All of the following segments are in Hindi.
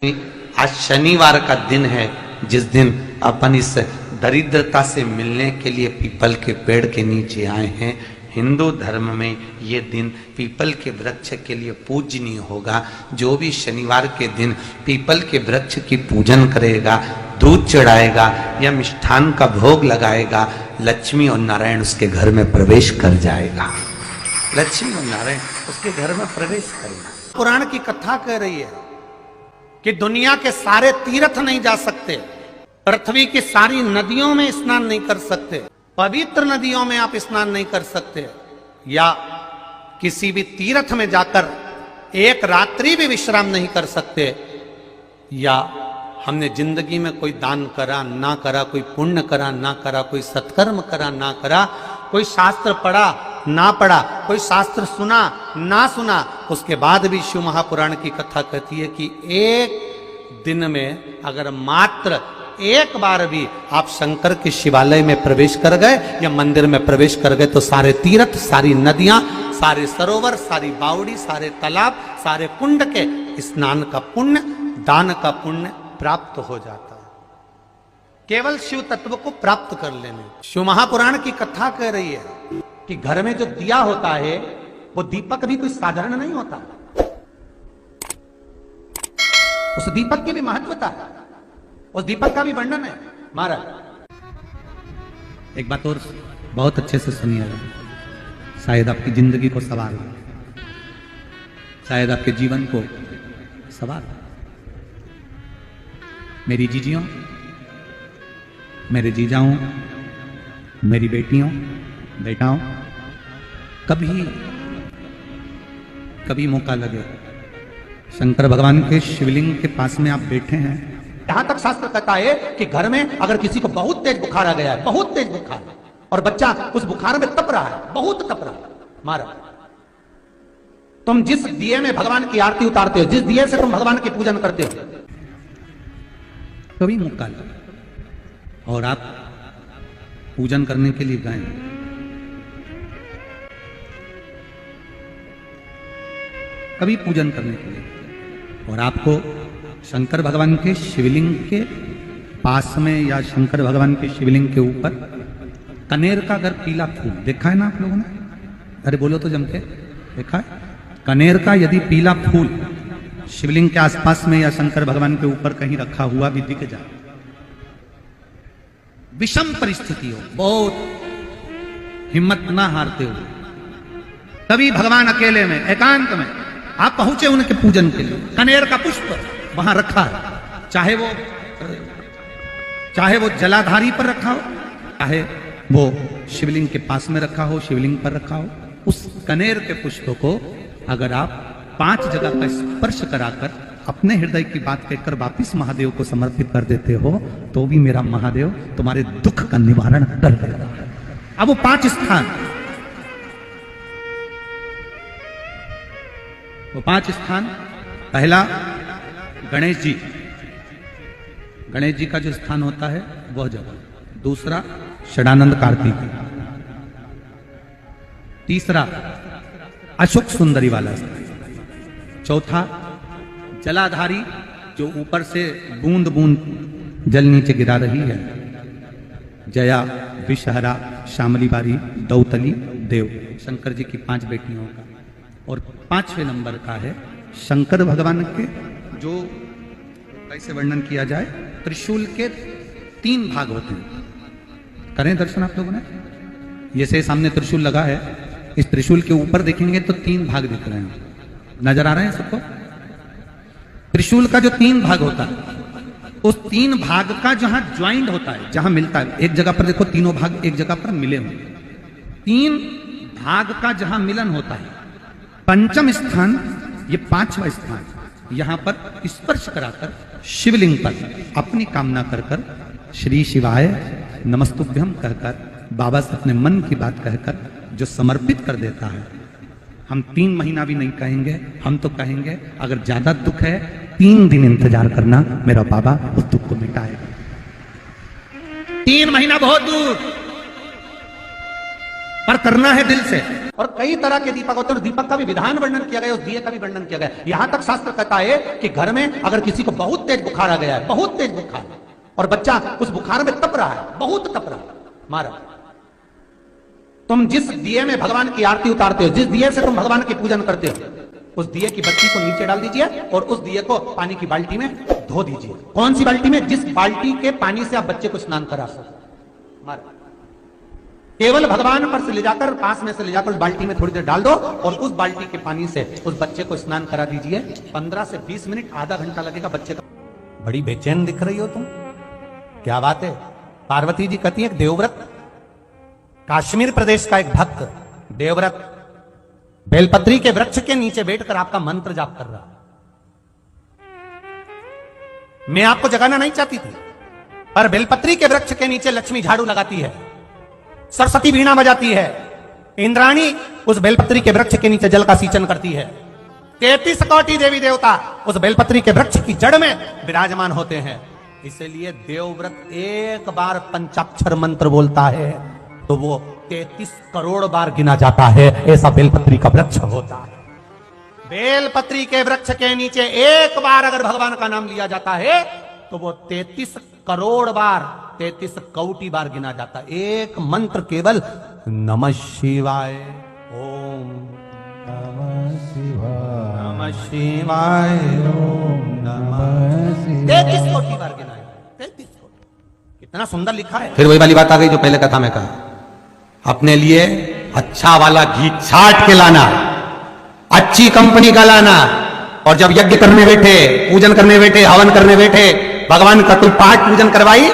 आज शनिवार का दिन है जिस दिन अपन इस दरिद्रता से मिलने के लिए पीपल के पेड़ के नीचे आए हैं। हिंदू धर्म में ये दिन पीपल के वृक्ष के लिए पूजनीय होगा। जो भी शनिवार के दिन पीपल के वृक्ष की पूजन करेगा, दूध चढ़ाएगा या मिष्ठान का भोग लगाएगा, लक्ष्मी और नारायण उसके घर में प्रवेश कर जाएगा। लक्ष्मी और नारायण उसके घर में प्रवेश करेगा। पुराण की कथा कह रही है कि दुनिया के सारे तीर्थ नहीं जा सकते, पृथ्वी की सारी नदियों में स्नान नहीं कर सकते, पवित्र नदियों में आप स्नान नहीं कर सकते, या किसी भी तीर्थ में जाकर एक रात्रि भी विश्राम नहीं कर सकते, या हमने जिंदगी में कोई दान करा ना करा, कोई पुण्य करा ना करा, कोई सत्कर्म करा ना करा, कोई शास्त्र पढ़ा ना पढ़ा, कोई शास्त्र सुना ना सुना, उसके बाद भी शिव महापुराण की कथा कहती है कि एक दिन में अगर मात्र एक बार भी आप शंकर के शिवालय में प्रवेश कर गए या मंदिर में प्रवेश कर गए तो सारे तीर्थ, सारी नदियां, सारे सरोवर, सारी बावड़ी, सारे तालाब, सारे कुंड के स्नान का पुण्य, दान का पुण्य प्राप्त हो जाता है। केवल शिव तत्व को प्राप्त कर लेने। शिव महापुराण की कथा कह रही है कि घर में जो दिया होता है वो दीपक भी कोई साधारण नहीं होता, उस दीपक की भी महत्वता है, उस दीपक का भी वर्णन है। महाराज एक बात और बहुत अच्छे से सुनिएगा, शायद आपकी जिंदगी को सवार हो, शायद आपके जीवन को सवार हो। मेरी जीजियों, मेरे जीजाओं, मेरी बेटियों, बेटाओं, कभी मौका लगे शंकर भगवान के शिवलिंग के पास में आप बैठे हैं, यहां तक शास्त्र कहता है कि घर में अगर किसी को बहुत तेज बुखार आ गया है, बहुत तेज बुखार, और बच्चा उस बुखार में तप रहा है, बहुत तप रहा है, महाराज तुम जिस दिए में भगवान की आरती उतारते हो, जिस दिए से तुम भगवान की पूजन करते हो, कभी मौका लगे और आप पूजन करने के लिए गए, कभी पूजन करने के लिए, और आपको शंकर भगवान के शिवलिंग के पास में या शंकर भगवान के शिवलिंग के ऊपर कनेर का अगर पीला फूल देखा है ना आप लोगों ने, अरे बोलो तो जमके, देखा है? कनेर का यदि पीला फूल शिवलिंग के आसपास में या शंकर भगवान के ऊपर कहीं रखा हुआ भी दिख जाए, विषम परिस्थिति हो, बहुत हिम्मत ना हारते हुए, तभी भगवान अकेले में एकांत में आप पहुंचे उनके पूजन के लिए, कनेर का पुष्प वहां रखा है, चाहे वो जलाधारी पर रखा हो, चाहे वो शिवलिंग के पास में रखा हो, शिवलिंग पर रखा हो, उस कनेर के पुष्प को अगर आप 5 जगह का स्पर्श कराकर अपने हृदय की बात कहकर वापिस महादेव को समर्पित कर देते हो तो भी मेरा महादेव तुम्हारे दुख का निवारण कर देगा। अब वो 5 स्थान, वो 5 स्थान, पहला गणेश जी, गणेश जी का जो स्थान होता है वह जगह, दूसरा षडानंद कार्तिक, तीसरा अशोक सुंदरी वाला स्थान, चौथा जलाधारी जो ऊपर से बूंद बूंद जल नीचे गिरा रही है, जया, विषहरा, शामली बारी, दौतली, देव, शंकर जी की 5 बेटियों का, और 5वें नंबर का है शंकर भगवान के, जो कैसे वर्णन किया जाए, त्रिशूल के 3 भाग होते हैं। करें दर्शन आप लोगों ने, जैसे सामने त्रिशूल लगा है, इस त्रिशूल के ऊपर देखेंगे तो 3 भाग दिख रहे हैं, नजर आ रहे हैं सबको? त्रिशूल का जो 3 भाग होता है, उस 3 भाग का जहां ज्वाइंट होता है, जहां मिलता है, एक जगह पर देखो तीनों भाग एक जगह पर मिले हुए, 3 भाग का जहां मिलन होता है, 5वां स्थान, ये 5वां स्थान, यहां पर स्पर्श कराकर शिवलिंग पर अपनी कामना कर कर श्री शिवाय नमस्तुभ्यम कहकर, बाबा से अपने मन की बात कहकर जो समर्पित कर देता है, हम 3 महीना भी नहीं कहेंगे, हम तो कहेंगे अगर ज्यादा दुख है 3 दिन इंतजार करना, मेरा बाबा उस दुख को मिटाएगा। 3 महीना बहुत दूर, पर करना है दिल से। और कई तरह के दीपक होते हैं, दीपक का भी विधान वर्णन किया गया, उस दिए का भी वर्णन किया गया। यहां तक शास्त्र कहता है कि घर में अगर किसी को बहुत तेज बुखार आ गया है, बहुत तेज बुखार, और बच्चा उस बुखार में तप रहा है, बहुत तप रहा है, मारा, तुम जिस दिए में भगवान की आरती उतारते हो, जिस दिए से तुम भगवान की पूजन करते हो, उस दिए की बत्ती को नीचे डाल दीजिए और उस दिए को पानी की बाल्टी में धो दीजिए। कौन सी बाल्टी में? जिस बाल्टी के पानी से आप बच्चे को स्नान करा सको। मारा, केवल भगवान पर से ले जाकर, पास में से ले जाकर उस बाल्टी में थोड़ी देर डाल दो और उस बाल्टी के पानी से उस बच्चे को स्नान करा दीजिए। 15 से 20 मिनट, आधा घंटा लगेगा बच्चे का। बड़ी बेचैन दिख रही हो तुम, क्या बात है? पार्वती जी कहती है, देवव्रत, कश्मीर प्रदेश का एक भक्त देवव्रत बेलपत्री के वृक्ष के नीचे बैठकर आपका मंत्र जाप कर रहा। मैं आपको जगाना नहीं चाहती थी, पर बेलपत्री के वृक्ष के नीचे लक्ष्मी झाड़ू लगाती है, सरस्वती वीणा बजाती है, इंद्राणी उस बेलपत्री के वृक्ष के नीचे जल का सिंचन करती है, 33 कोटि देवी देवता उस बेलपत्री के वृक्ष की जड़ में विराजमान होते हैं। इसलिए देवव्रत एक बार पंचाक्षर मंत्र बोलता है तो वो 33 करोड़ बार गिना जाता है, ऐसा बेलपत्री का वृक्ष होता है। बेलपत्री के वृक्ष के नीचे एक बार अगर भगवान का नाम लिया जाता है तो वो 33 करोड़ बार, 33 कोटि बार गिना जाता है। एक मंत्र केवल नमः शिवाय, ओम नमः शिवाय, नमः शिवाय, ओम नमः शिवाय, 33 कोटि बार गिनाया, 33 कोटि। कितना सुंदर लिखा है। फिर वही वाली बात आ गई जो पहले कथा में कहा, अपने लिए अच्छा वाला घी छाट के लाना, अच्छी कंपनी का लाना, और जब यज्ञ करने बैठे, पूजन करने बैठे, हवन करने बैठे, भगवान का कोई पाठ पूजन करवाई,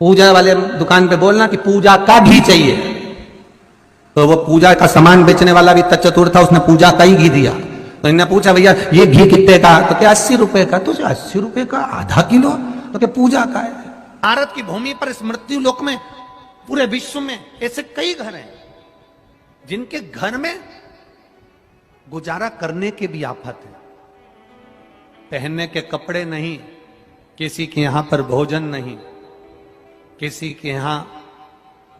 पूजा वाले दुकान पे बोलना कि पूजा का घी चाहिए। तो वो पूजा का सामान बेचने वाला भी चतुर था, उसने पूजा का ही घी दिया। तो इन्होंने पूछा, भैया ये घी कितने का? तो क्या 80 रुपए का? तो 80 रुपए का आधा किलो? तो क्या पूजा का है? भारत की भूमि पर, इस मृत्यु लोक में, पूरे विश्व में ऐसे कई घर हैं जिनके घर में गुजारा करने के भी आफत है। पहनने के कपड़े नहीं, किसी के यहां पर भोजन नहीं, किसी के यहां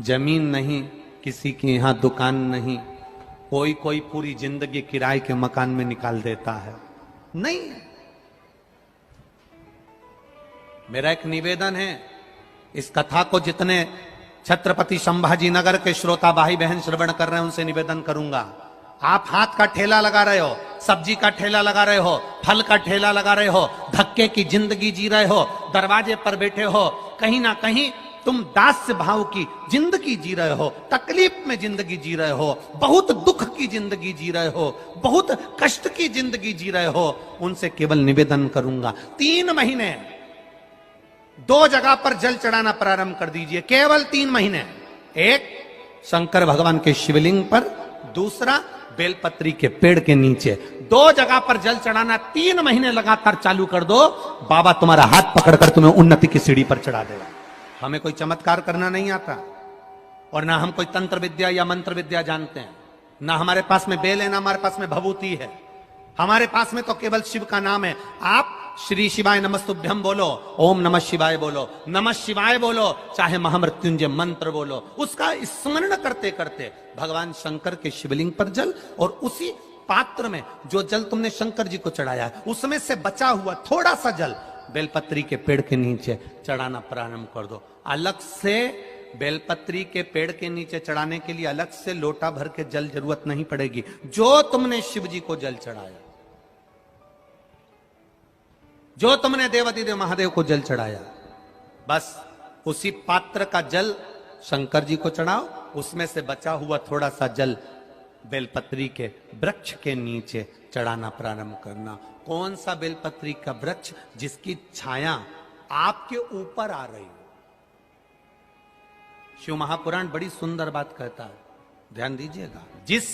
जमीन नहीं, किसी के यहां दुकान नहीं, कोई पूरी जिंदगी किराए के मकान में निकाल देता है। नहीं, मेरा एक निवेदन है, इस कथा को जितने छत्रपति संभाजी नगर के श्रोता भाई बहन श्रवण कर रहे हैं उनसे निवेदन करूंगा, आप हाथ का ठेला लगा रहे हो, सब्जी का ठेला लगा रहे हो, फल का ठेला लगा रहे हो, धक्के की जिंदगी जी रहे हो, दरवाजे पर बैठे हो, कहीं ना कहीं तुम दास्य भाव की जिंदगी जी रहे हो, तकलीफ में जिंदगी जी रहे हो, बहुत दुख की जिंदगी जी रहे हो, बहुत कष्ट की जिंदगी जी रहे हो, उनसे केवल निवेदन करूंगा, 3 महीने 2 जगह पर जल चढ़ाना प्रारंभ कर दीजिए, केवल 3 महीने। एक शंकर भगवान के शिवलिंग पर, दूसरा बेलपत्री के पेड़ के नीचे, 2 जगह पर जल चढ़ाना 3 महीने लगातार चालू कर दो, बाबा तुम्हारा हाथ पकड़कर तुम्हें उन्नति की सीढ़ी पर चढ़ा देगा। हमें कोई चमत्कार करना नहीं आता, और ना हम कोई तंत्र विद्या या मंत्र विद्या जानते हैं, ना हमारे पास में बेल है, ना हमारे पास में भभूति है, हमारे पास में तो केवल शिव का नाम है। आप श्री शिवाय नमस्तुभ्यम बोलो, ओम नमः शिवाय बोलो, नमः शिवाय बोलो, चाहे महामृत्युंजय मंत्र बोलो, उसका स्मरण करते करते भगवान शंकर के शिवलिंग पर जल, और उसी पात्र में जो जल तुमने शंकर जी को चढ़ाया है उसमें से बचा हुआ थोड़ा सा जल बेलपत्री के पेड़ के नीचे चढ़ाना प्रारंभ कर दो। अलग से बेलपत्री के पेड़ के नीचे चढ़ाने के लिए अलग से लोटा भर के जल जरूरत नहीं पड़ेगी। जो तुमने शिव जी को जल चढ़ाया, जो तुमने देवाधिदेव महादेव को जल चढ़ाया, बस उसी पात्र का जल शंकर जी को चढ़ाओ, उसमें से बचा हुआ थोड़ा सा जल बेलपत्री के वृक्ष के नीचे चढ़ाना प्रारंभ करना। कौन सा बेलपत्री का वृक्ष? जिसकी छाया आपके ऊपर आ रही हो। शिव महापुराण बड़ी सुंदर बात कहता है, ध्यान दीजिएगा। जिस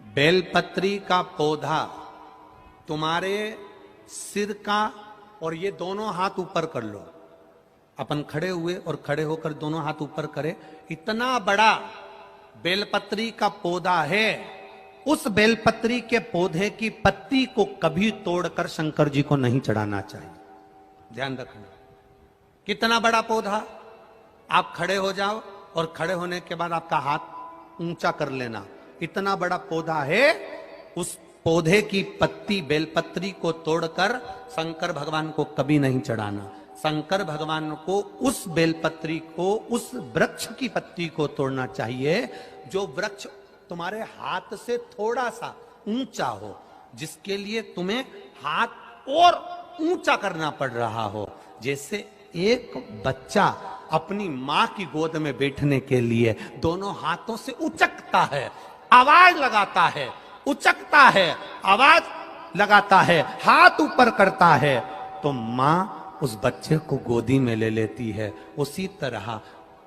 बेलपत्री का पौधा तुम्हारे सिर का, और ये दोनों हाथ ऊपर कर लो, अपन खड़े हुए और खड़े होकर दोनों हाथ ऊपर करे, इतना बड़ा बेलपत्री का पौधा है, उस बेलपत्री के पौधे की पत्ती को कभी तोड़कर शंकर जी को नहीं चढ़ाना चाहिए। ध्यान रखना, कितना बड़ा पौधा। आप खड़े हो जाओ और खड़े होने के बाद आपका हाथ ऊंचा कर लेना। इतना बड़ा पौधा है, उस पौधे की पत्ती बेलपत्री को तोड़कर शंकर भगवान को कभी नहीं चढ़ाना। शंकर भगवान को उस बेलपत्री को, उस वृक्ष की पत्ती को तोड़ना चाहिए जो वृक्ष तुम्हारे हाथ से थोड़ा सा ऊंचा हो, जिसके लिए तुम्हें हाथ और ऊंचा करना पड़ रहा हो। जैसे एक बच्चा अपनी मां की गोद में बैठने के लिए दोनों हाथों से उचकता है, आवाज लगाता है, उचकता है, आवाज लगाता है, हाथ ऊपर करता है, तो मां उस बच्चे को गोदी में ले लेती है। उसी तरह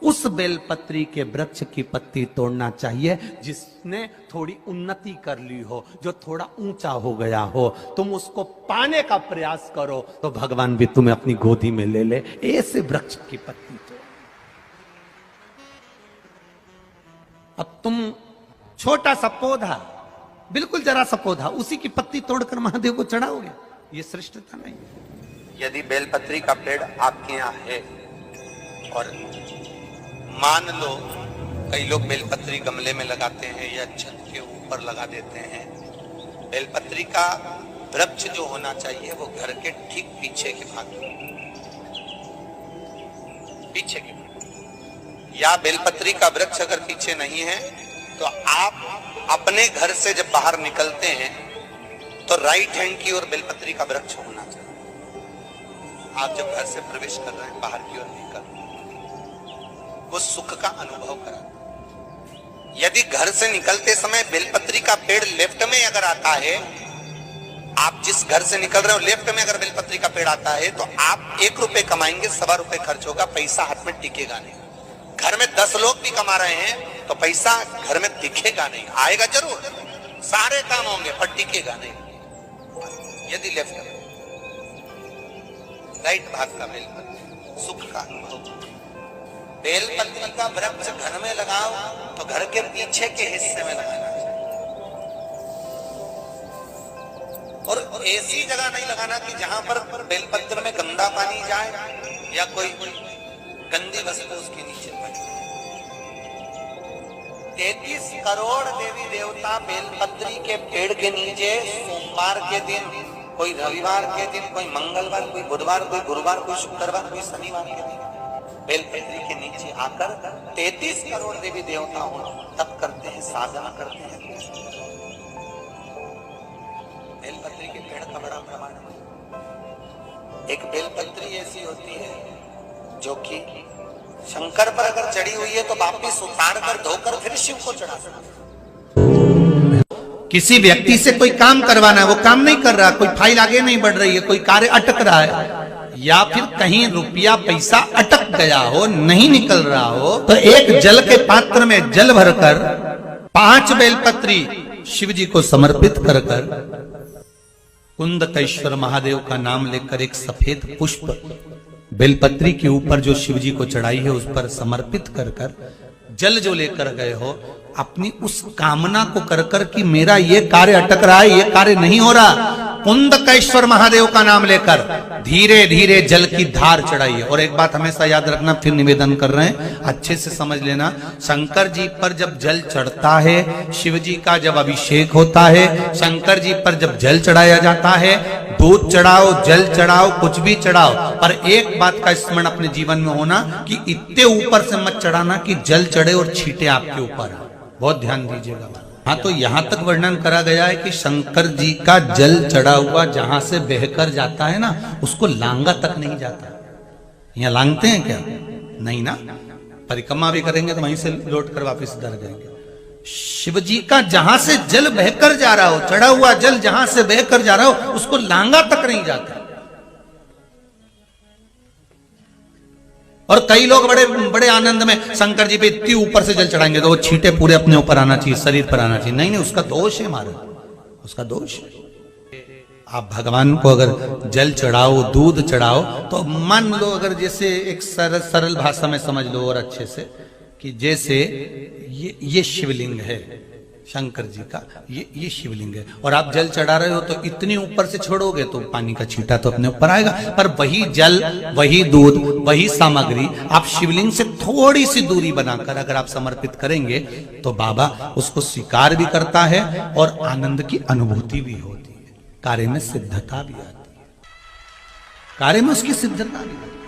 उस बेलपत्री के वृक्ष की पत्ती तोड़ना चाहिए जिसने थोड़ी उन्नति कर ली हो, जो थोड़ा ऊंचा हो गया हो। तुम उसको पाने का प्रयास करो तो भगवान भी तुम्हें अपनी गोदी में ले ले। ऐसे वृक्ष की पत्ती तोड़। अब तुम छोटा सा पौधा, बिल्कुल जरा सा पौधा, उसी की पत्ती तोड़कर महादेव को चढ़ाओगे, ये श्रेष्ठता नहीं। यदि बेलपत्री का पेड़ आपके यहाँ है और मान लो कई लोग बेलपत्री गमले में लगाते हैं या छत के ऊपर लगा देते हैं, बेलपत्री का वृक्ष जो होना चाहिए वो घर के ठीक पीछे के भाग में, पीछे के भाग। या बेलपत्री का वृक्ष अगर पीछे नहीं है तो आप अपने घर से जब बाहर निकलते हैं तो राइट हैंड की ओर बेलपत्री का वृक्ष होना चाहिए। आप जब घर से प्रवेश कर रहे हैं, बाहर की ओर निकल, वो सुख का अनुभव करा। यदि घर से निकलते समय बेलपत्री का पेड़ लेफ्ट में अगर आता है, आप जिस घर से निकल रहे हो लेफ्ट में अगर बेलपत्री का पेड़ आता है तो आप 1 रुपए कमाएंगे, 1.25 रुपए खर्च होगा, पैसा हाथ में टिकेगा नहीं। घर में 10 लोग भी कमा रहे हैं तो पैसा घर में दिखेगा नहीं, आएगा जरूर, सारे काम होंगे पर टिकेगा नहीं। यदि लेफ्ट में, राइट भाग का बेलपत्री सुख का अनुभव। बेलपत्री का वृक्ष घर में लगाओ तो घर के पीछे के हिस्से में लगाना चाहिए, और ऐसी जगह नहीं लगाना कि जहां पर बेलपत्र में गंदा पानी जाए या कोई गंदी वस्तु उसके नीचे पड़े। 33 करोड़ देवी देवता बेलपत्री के पेड़ के नीचे सोमवार के दिन, कोई रविवार के दिन, कोई मंगलवार, कोई बुधवार, कोई गुरुवार, कोई शुक्रवार, कोई शनिवार के दिन बेलपत्री के नीचे आकर 33 करोड़ देवी देवता हो तप करते हैं, साधना करते हैं। बेलपत्री के पेड़ का बड़ा प्रमाण है। एक बेलपत्री ऐसी होती है जो कि शंकर पर अगर चढ़ी हुई है तो वापिस उतार कर धोकर फिर शिव को चढ़ा सकते। किसी व्यक्ति से कोई काम करवाना है, वो काम नहीं कर रहा, कोई फाइल आगे नहीं बढ़ रही है, कोई कार्य अटक रहा है, या फिर कहीं रुपया पैसा अटक गया हो, नहीं निकल रहा हो, तो एक जल के पात्र में जल भरकर 5 बेलपत्री शिव जी को समर्पित कर कर कुंदकेश्वर महादेव का नाम लेकर एक सफेद पुष्प बेलपत्री के ऊपर जो शिव जी को चढ़ाई है उस पर समर्पित कर कर जल जो लेकर गए हो, अपनी उस कामना को कर कर कि मेरा ये कार्य अटक रहा है, ये कार्य नहीं हो रहा, कुंदकेश्वर महादेव का नाम लेकर धीरे धीरे जल की धार चढ़ाइए। और एक बात हमेशा याद रखना, फिर निवेदन कर रहे हैं, अच्छे से समझ लेना, शंकर जी पर जब जल चढ़ता है, शिव जी का जब अभिषेक होता है, शंकर जी पर जब जल चढ़ाया जाता है, दूध चढ़ाओ, जल चढ़ाओ, कुछ भी चढ़ाओ, पर एक बात का स्मरण अपने जीवन में होना कि इतने ऊपर से मत चढ़ाना कि जल चढ़े और छींटे आपके ऊपर। बहुत ध्यान दीजिएगा। हाँ, तो यहां तक वर्णन करा गया है कि शंकर जी का जल चढ़ा हुआ जहां से बहकर जाता है ना, उसको लांगा तक नहीं जाता। यहाँ लांगते हैं क्या? नहीं ना, परिक्रमा भी करेंगे तो वहीं से लौट कर वापिस इधर जाएंगे। शिव जी का जहां से जल बहकर जा रहा हो, चढ़ा हुआ जल जहां से बहकर जा रहा हो, उसको लांगा तक नहीं जाता। और कई लोग बड़े बड़े आनंद में शंकर जी पे इतनी ऊपर से जल चढ़ाएंगे तो वो छींटे पूरे अपने ऊपर आना चाहिए, शरीर पर आना चाहिए। नहीं नहीं, उसका दोष है महाराज, उसका दोष है। आप भगवान को अगर जल चढ़ाओ, दूध चढ़ाओ, तो मान लो अगर जैसे एक सरल भाषा में समझ लो और अच्छे से, कि जैसे ये शिवलिंग है, शंकर जी का ये शिवलिंग है। और आप जल चढ़ा रहे हो तो इतनी ऊपर से छोड़ोगे तो पानी का छींटा तो अपने ऊपर आएगा, पर वही जल, वही दूध, वही सामग्री आप शिवलिंग से थोड़ी सी दूरी बनाकर अगर आप समर्पित करेंगे तो बाबा उसको स्वीकार भी करता है और आनंद की अनुभूति भी होती है, कार्य में सिद्धता भी आती है, कार्य में उसकी सिद्धता भी आती है।